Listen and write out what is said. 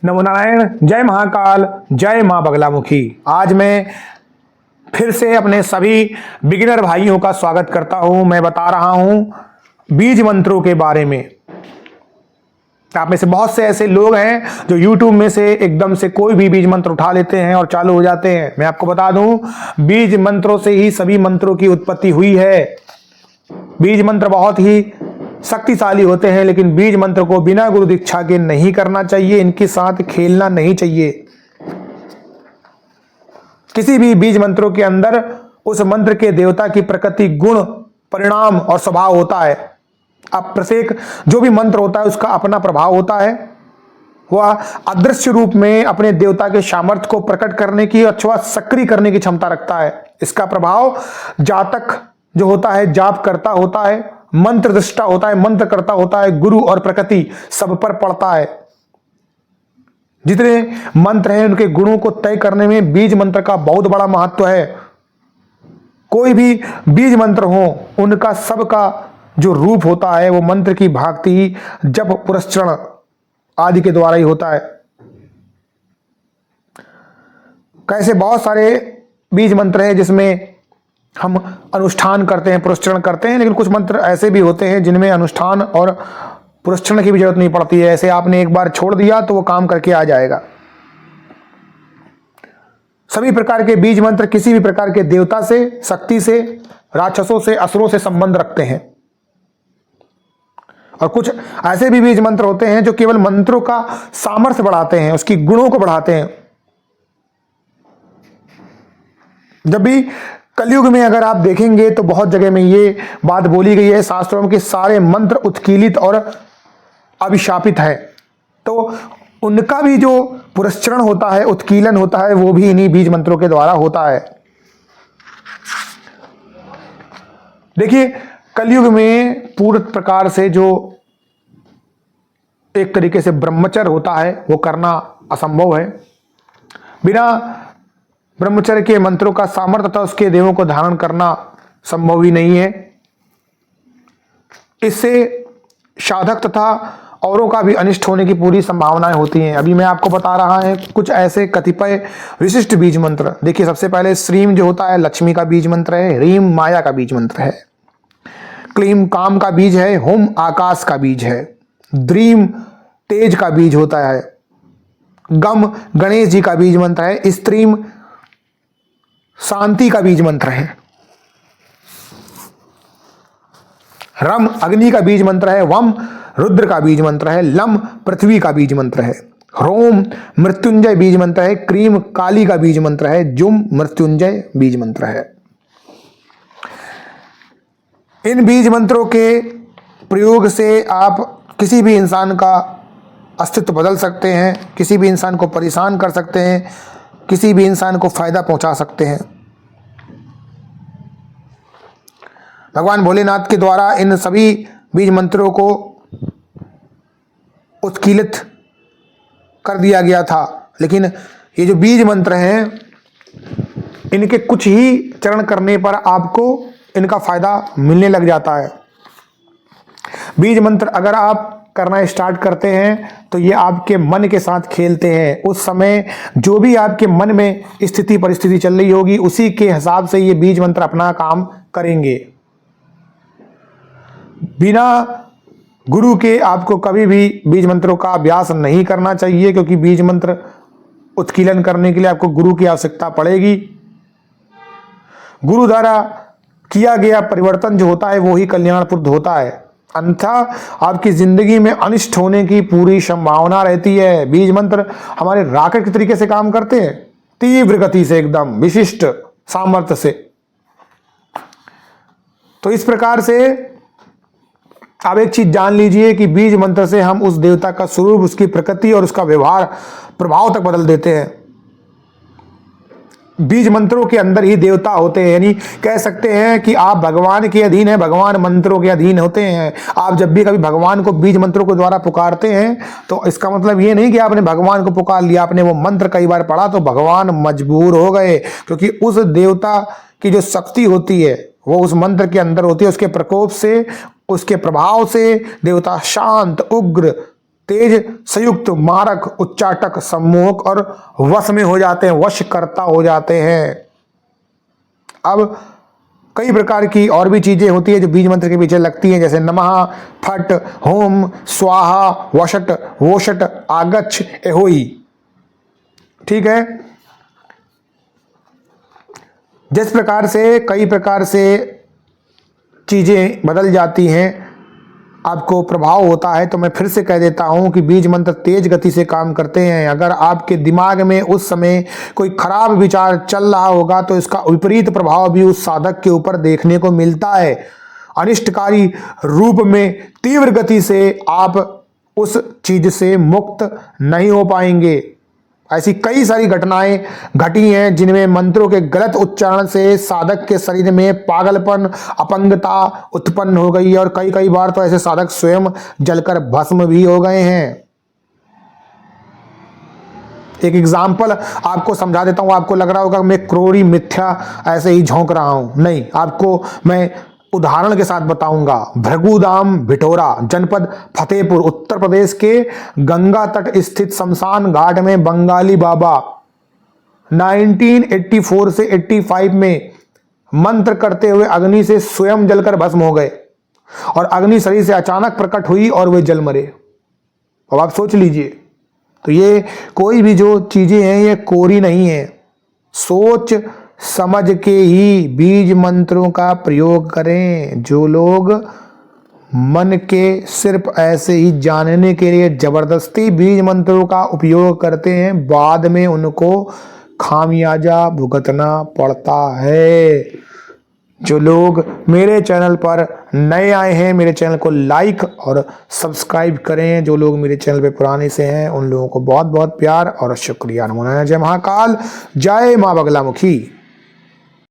नमो नारायण, जय महाकाल, जय मां बगलामुखी। आज मैं फिर से अपने सभी बिगिनर भाइयों का स्वागत करता हूं। मैं बता रहा हूं बीज मंत्रों के बारे में। आप में से बहुत से ऐसे लोग हैं जो YouTube में से एकदम से कोई भी बीज मंत्र उठा लेते हैं और चालू हो जाते हैं। मैं आपको बता दूं, बीज मंत्रों से ही सभी मंत्रों की उत्पत्ति हुई है। बीज मंत्र बहुत ही शक्तिशाली होते हैं, लेकिन बीज मंत्र को बिना गुरु दीक्षा के नहीं करना चाहिए। इनके साथ खेलना नहीं चाहिए। किसी भी बीज मंत्रों के अंदर उस मंत्र के देवता की प्रकृति, गुण, परिणाम और स्वभाव होता है। अब प्रत्येक जो भी मंत्र होता है उसका अपना प्रभाव होता है। वह अदृश्य रूप में अपने देवता के सामर्थ्य को प्रकट करने की अथवा सक्रिय करने की क्षमता रखता है। इसका प्रभाव जातक जो होता है, जाप करता होता है, मंत्र दृष्टा होता है, मंत्र करता होता है, गुरु और प्रकृति सब पर पड़ता है। जितने मंत्र हैं उनके गुणों को तय करने में बीज मंत्र का बहुत बड़ा महत्व है। कोई भी बीज मंत्र हो, उनका सबका जो रूप होता है वो मंत्र की भाक्ति, जप, पुरस्चरण आदि के द्वारा ही होता है। कैसे बहुत सारे बीज मंत्र हैं जिसमें हम अनुष्ठान करते हैं, पुरस्चरण करते हैं, लेकिन कुछ मंत्र ऐसे भी होते हैं जिनमें अनुष्ठान और पुरस्चरण की भी जरूरत नहीं पड़ती है। ऐसे आपने एक बार छोड़ दिया तो वो काम करके आ जाएगा। सभी प्रकार के बीज मंत्र किसी भी प्रकार के देवता से, शक्ति से, राक्षसों से, असुरों से संबंध रखते हैं। और कुछ ऐसे भी बीज मंत्र होते हैं जो केवल मंत्रों का सामर्थ्य बढ़ाते हैं, उसकी गुणों को बढ़ाते हैं। जब भी कलयुग में अगर आप देखेंगे तो बहुत जगह में ये बात बोली गई है शास्त्रों में कि सारे मंत्र उत्कीलित और अभिशापित है। तो उनका भी जो पुरस्चरण होता है, उत्कीलन होता है, वो भी इन्हीं बीज मंत्रों के द्वारा होता है। देखिए, कलयुग में पूर्ण प्रकार से जो एक तरीके से ब्रह्मचर्य होता है वो करना असंभव है। बिना ब्रह्मचर्य के मंत्रों का सामर्थ्य तथा उसके देवों को धारण करना संभव ही नहीं है। इससे साधक तथा औरों का भी अनिष्ट होने की पूरी संभावनाएं होती हैं। अभी मैं आपको बता रहा है कुछ ऐसे कतिपय विशिष्ट बीज मंत्र। देखिए, सबसे पहले श्रीम जो होता है लक्ष्मी का बीज मंत्र है, ह्रीम माया का बीज मंत्र है, क्लीम काम का बीज है, हुम आकाश का बीज है, द्रीम तेज का बीज होता है, गम गणेश जी का बीज मंत्र है, स्त्रीम शांति का बीज मंत्र है, रम अग्नि का बीज मंत्र है, वम रुद्र का बीज मंत्र है, लम पृथ्वी का बीज मंत्र है, ह्रोम मृत्युंजय बीज मंत्र है, क्रीम काली का बीज मंत्र है, जुम मृत्युंजय बीज मंत्र है। इन बीज मंत्रों के प्रयोग से आप किसी भी इंसान का अस्तित्व बदल सकते हैं, किसी भी इंसान को परेशान कर सकते हैं, किसी भी इंसान को फायदा पहुंचा सकते हैं। भगवान भोलेनाथ के द्वारा इन सभी बीज मंत्रों को उत्कीलित कर दिया गया था, लेकिन ये जो बीज मंत्र हैं इनके कुछ ही चरण करने पर आपको इनका फायदा मिलने लग जाता है। बीज मंत्र अगर आप करना स्टार्ट करते हैं तो ये आपके मन के साथ खेलते हैं। उस समय जो भी आपके मन में स्थिति परिस्थिति चल रही होगी उसी के हिसाब से ये बीज मंत्र अपना काम करेंगे। बिना गुरु के आपको कभी भी बीज मंत्रों का अभ्यास नहीं करना चाहिए, क्योंकि बीज मंत्र उत्कीलन करने के लिए आपको गुरु की आवश्यकता पड़ेगी। गुरु द्वारा किया गया परिवर्तन जो होता है वो ही कल्याणप्रद होता है, अन्यथा आपकी जिंदगी में अनिष्ट होने की पूरी संभावना रहती है। बीज मंत्र हमारे रॉकेट के तरीके से काम करते हैं, तीव्र गति से, एकदम विशिष्ट सामर्थ्य से। तो इस प्रकार से आप एक चीज जान लीजिए कि बीज मंत्र से हम उस देवता का स्वरूप, उसकी प्रकृति और उसका व्यवहार, प्रभाव तक बदल देते हैं। बीज मंत्रों के अंदर ही देवता होते हैं, यानी कह सकते हैं कि आप भगवान के अधीन हैं, भगवान मंत्रों के अधीन होते हैं। आप जब भी कभी भगवान को बीज मंत्रों के द्वारा पुकारते हैं तो इसका मतलब ये नहीं कि आपने भगवान को पुकार लिया, आपने वो मंत्र कई बार पढ़ा तो भगवान मजबूर हो गए, क्योंकि उस देवता की जो शक्ति होती है वो उस मंत्र के अंदर होती है। उसके प्रकोप से, उसके प्रभाव से देवता शांत, उग्र तेज संयुक्त मारक उच्चाटक सम्मोहक और वश में हो जाते हैं, वशकर्ता हो जाते हैं। अब कई प्रकार की और भी चीजें होती है जो बीज मंत्र के पीछे लगती हैं, जैसे नमः, फट, होम, स्वाहा, वशट, वोशट, आगच्छ, एहोई। ठीक है। जिस प्रकार से कई प्रकार से चीजें बदल जाती हैं, आपको प्रभाव होता है, तो मैं फिर से कह देता हूं कि बीज मंत्र तेज गति से काम करते हैं। अगर आपके दिमाग में उस समय कोई खराब विचार चल रहा होगा तो इसका विपरीत प्रभाव भी उस साधक के ऊपर देखने को मिलता है। अनिष्टकारी रूप में तीव्र गति से आप उस चीज से मुक्त नहीं हो पाएंगे। ऐसी कई सारी घटनाएं घटी हैं जिनमें मंत्रों के गलत उच्चारण से साधक के शरीर में पागलपन, अपंगता उत्पन्न हो गई है और कई कई बार तो ऐसे साधक स्वयं जलकर भस्म भी हो गए हैं। एक एग्जाम्पल आपको समझा देता हूं। आपको लग रहा होगा मैं क्रोड़ी मिथ्या ऐसे ही झोंक रहा हूं, नहीं, आपको मैं उदाहरण के साथ बताऊंगा। भृगुदाम भिटोरा जनपद फतेहपुर उत्तर प्रदेश के गंगा तट स्थित शमशान घाट में बंगाली बाबा 1984 से 85 में मंत्र करते हुए अग्नि से स्वयं जलकर भस्म हो गए और अग्नि शरीर से अचानक प्रकट हुई और वे जल मरे। अब आप सोच लीजिए, तो ये कोई भी जो चीजें हैं ये कोरी नहीं है। सोच समझ के ही बीज मंत्रों का प्रयोग करें। जो लोग मन के सिर्फ ऐसे ही जानने के लिए जबरदस्ती बीज मंत्रों का उपयोग करते हैं, बाद में उनको खामियाजा भुगतना पड़ता है। जो लोग मेरे चैनल पर नए आए हैं, मेरे चैनल को लाइक और सब्सक्राइब करें। जो लोग मेरे चैनल पे पुराने से हैं उन लोगों को बहुत बहुत प्यार और शुक्रिया। नमो नारायण। जय महाकाल, जय मां बगलामुखी।